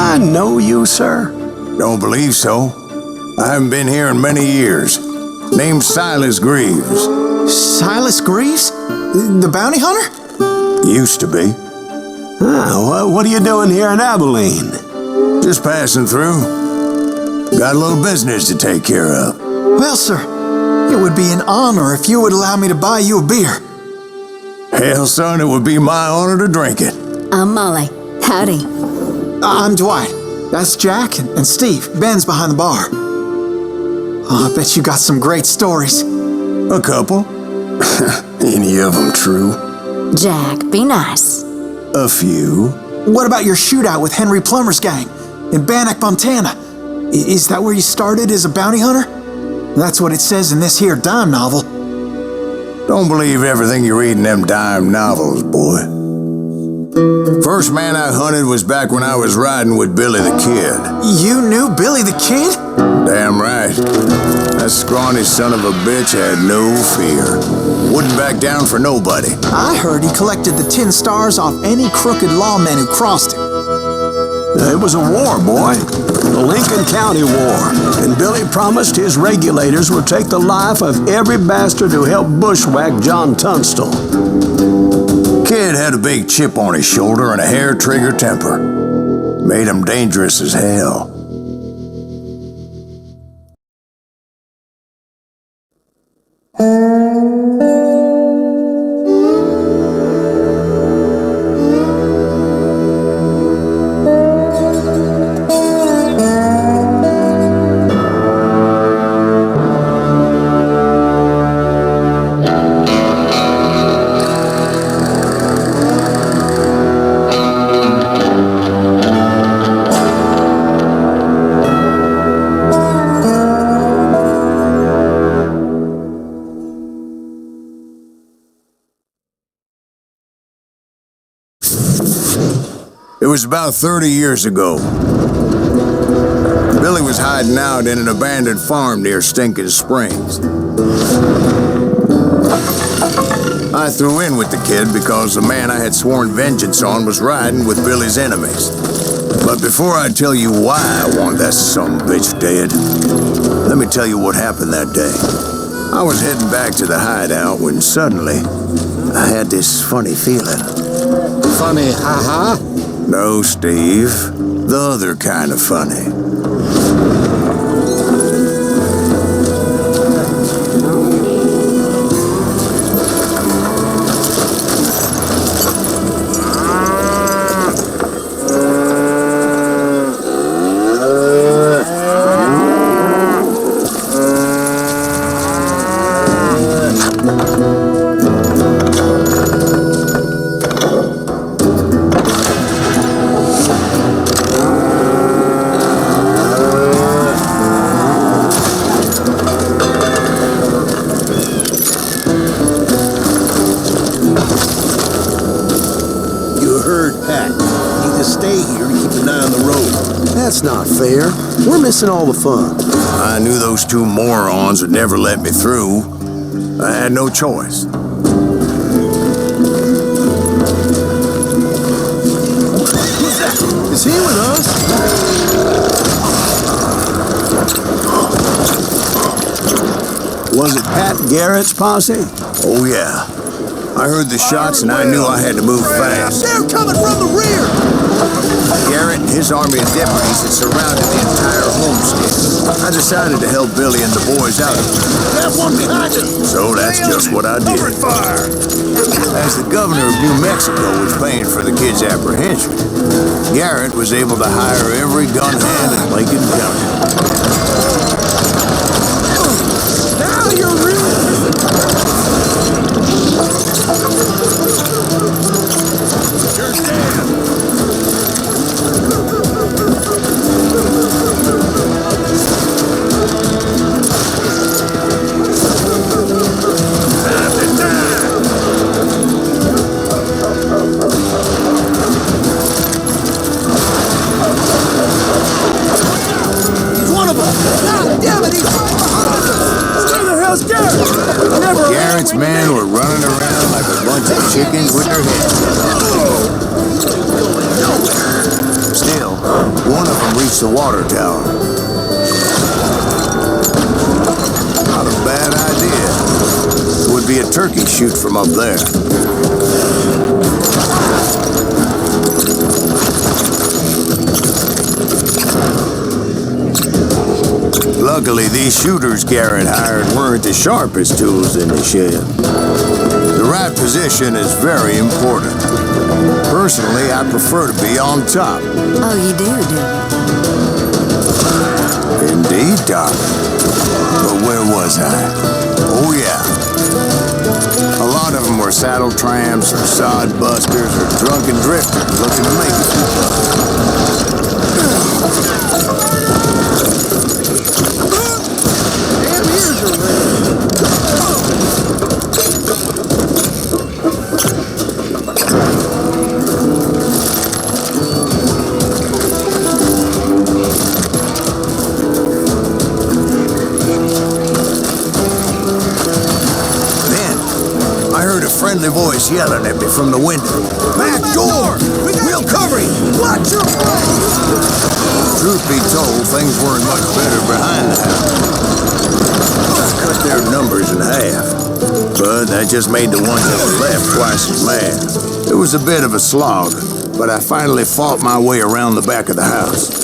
I know you, sir? Don't believe so. I haven't been here in many years. Name's Silas Greaves. Silas Greaves? The bounty hunter? Used to be. What are you doing here in Abilene? Just passing through. Got a little business to take care of. Well, sir, it would be an honor if you would allow me to buy you a beer. Hell, son, it would be my honor to drink it. I'm Molly. Howdy. I'm Dwight. That's Jack and Steve. Ben's behind the bar. Oh, I bet you got some great stories. A couple. Any of them true? Jack, be nice. A few. What about your shootout with Henry Plummer's gang in Bannock, Montana? Is that where you started as a bounty hunter? That's what it says in this here dime novel. Don't believe everything you read in them dime novels, boy. First man I hunted was back when I was riding with Billy the Kid. You knew Billy the Kid? Damn right. That scrawny son of a bitch had no fear. Wouldn't back down for nobody. I heard he collected the 10 stars off any crooked lawmen who crossed him. It was a war, boy. The Lincoln County War. And Billy promised his regulators would take the life of every bastard who helped bushwhack John Tunstall. Kid had a big chip on his shoulder and a hair-trigger temper. Made him dangerous as hell. It was about 30 years ago. Billy was hiding out in an abandoned farm near Stinking Springs. I threw in with the kid because the man I had sworn vengeance on was riding with Billy's enemies. But before I tell you why I want that sumbitch dead, let me tell you what happened that day. I was heading back to the hideout when suddenly I had this funny feeling. Funny, haha? No, Steve. The other kind of funny. That's not fair. We're missing all the fun. I knew those two morons would never let me through. I had no choice. Who's that? Is he with us? Was it Pat Garrett's posse? Oh, yeah. I heard the shots and I knew I had to move fast. They're coming from the rear! Garrett and his army of deputies had surrounded the entire homestead. I decided to help Billy and the boys out. That one behind us! So that's just what I did. As the governor of New Mexico was paying for the kids' apprehension, Garrett was able to hire every gun hand in Lincoln County. Now you're really... You're dead! Garrett's men were running around like a bunch of chickens with their heads cut off. Still, one reach the water tower. Not a bad idea. Would be a turkey shoot from up there. Luckily, these shooters Garrett hired weren't the sharpest tools in the shed. The right position is very important. Personally, I prefer to be on top. Oh, you do you? Indeed, darling. But where was I? Oh, yeah. A lot of them were saddle tramps or sod busters or drunken drifters looking to make a few bucks. Friendly voice yelling at me from the window. Back door! We'll cover you! Watch your front! Truth be told, things weren't much better behind the house. I cut their numbers in half, but that just made the ones that were left twice as mad. It was a bit of a slog, but I finally fought my way around the back of the house.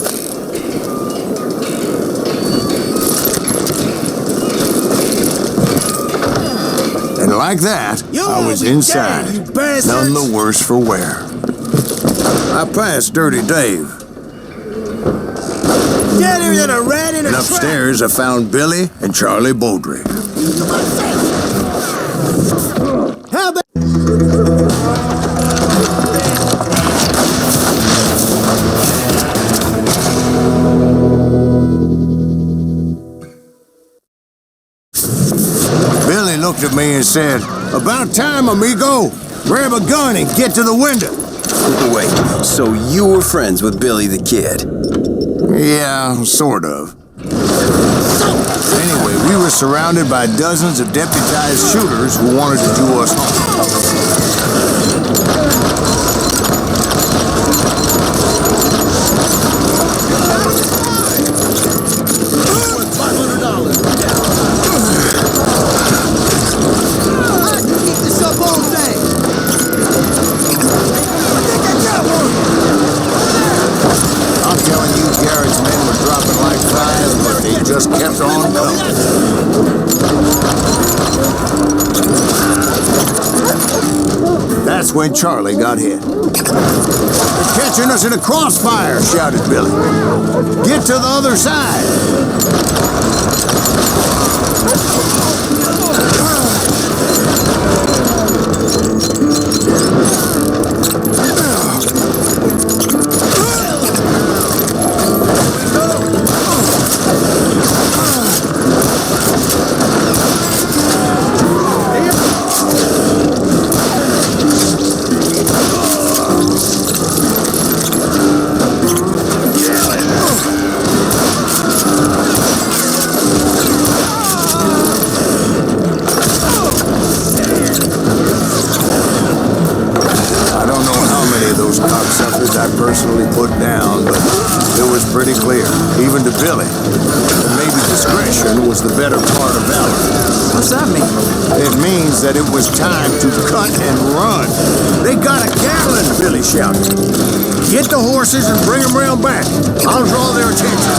And like that, I was inside, none the worse for wear. I passed Dirty Dave. Deader than a rat in a And upstairs, I found Billy and Charlie Bowdre. How about... Billy looked at me and said, "About time, amigo. Grab a gun and get to the window." Wait, so you were friends with Billy the Kid? Yeah, sort of. Anyway, we were surrounded by dozens of deputized shooters who wanted to do us harm. Just kept on going. That's when Charlie got hit. "They're catching us in a crossfire," shouted Billy. "Get to the other side." I personally put down, but it was pretty clear, even to Billy, that maybe discretion was the better part of valor. What's that mean? It means that it was time to cut and run. "They got a Gatling," Billy shouted. "Get the horses and bring them round back. I'll draw their attention."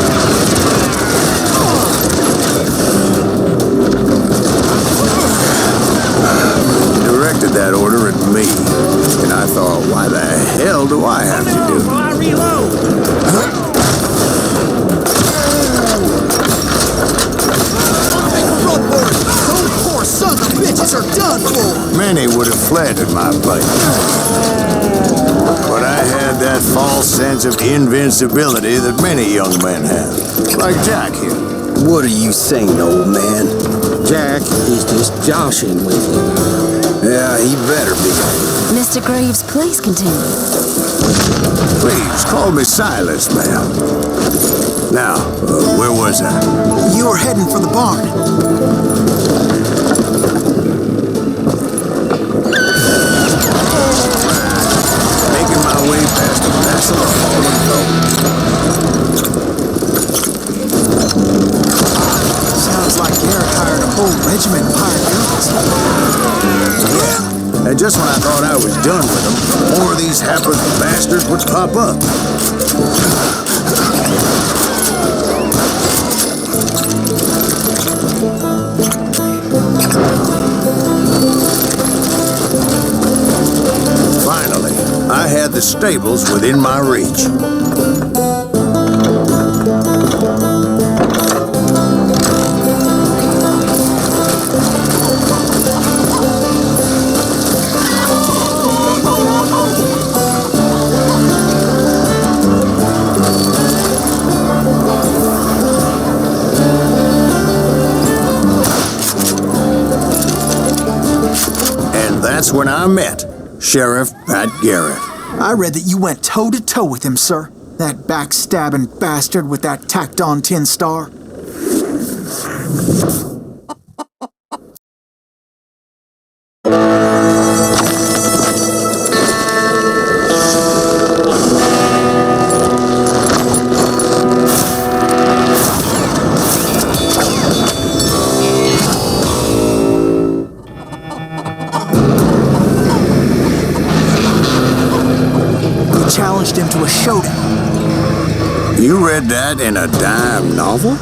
Directed that order at me, and I thought, why the hell do I have to do it? I reload! Those poor sons of bitches are done for! Many would have fled at my place. But I had that false sense of invincibility that many young men have, like Jack here. What are you saying, old man? Jack is just joshing with you. Yeah, he better be. Mr. Greaves, please continue. Please, call me Silas, ma'am. Now, where was I? You were heading for the barn. Making my way past a mess of fallen gold. Sounds like Garrett hired a whole regiment of hired guns. Yeah, and just when I thought I was done with them, more of these hapless bastards would pop up. Finally, I had the stables within my reach. That's when I met Sheriff Pat Garrett. I read that you went toe-to-toe with him, sir. That backstabbing bastard with that tacked-on tin star. Challenged him to a showdown. You read that in a dime novel?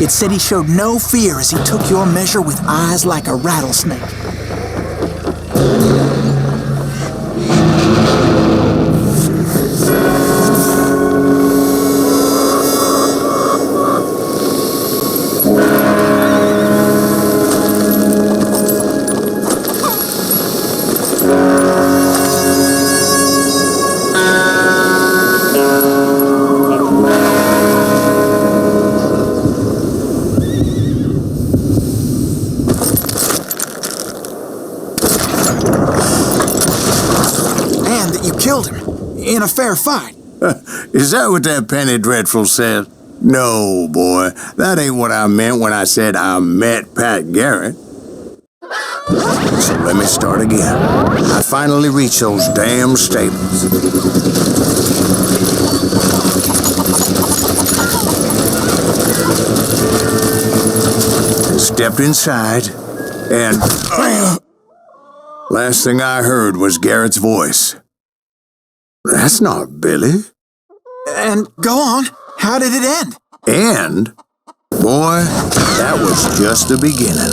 It said he showed no fear as he took your measure with eyes like a rattlesnake. Killed him in a fair fight. Is that what that penny dreadful said? No, boy, that ain't what I meant when I said I met Pat Garrett. So let me start again. I finally reached those damn stables. Stepped inside, and last thing I heard was Garrett's voice. That's not Billy. And go on. How did it end? And, boy, that was just the beginning.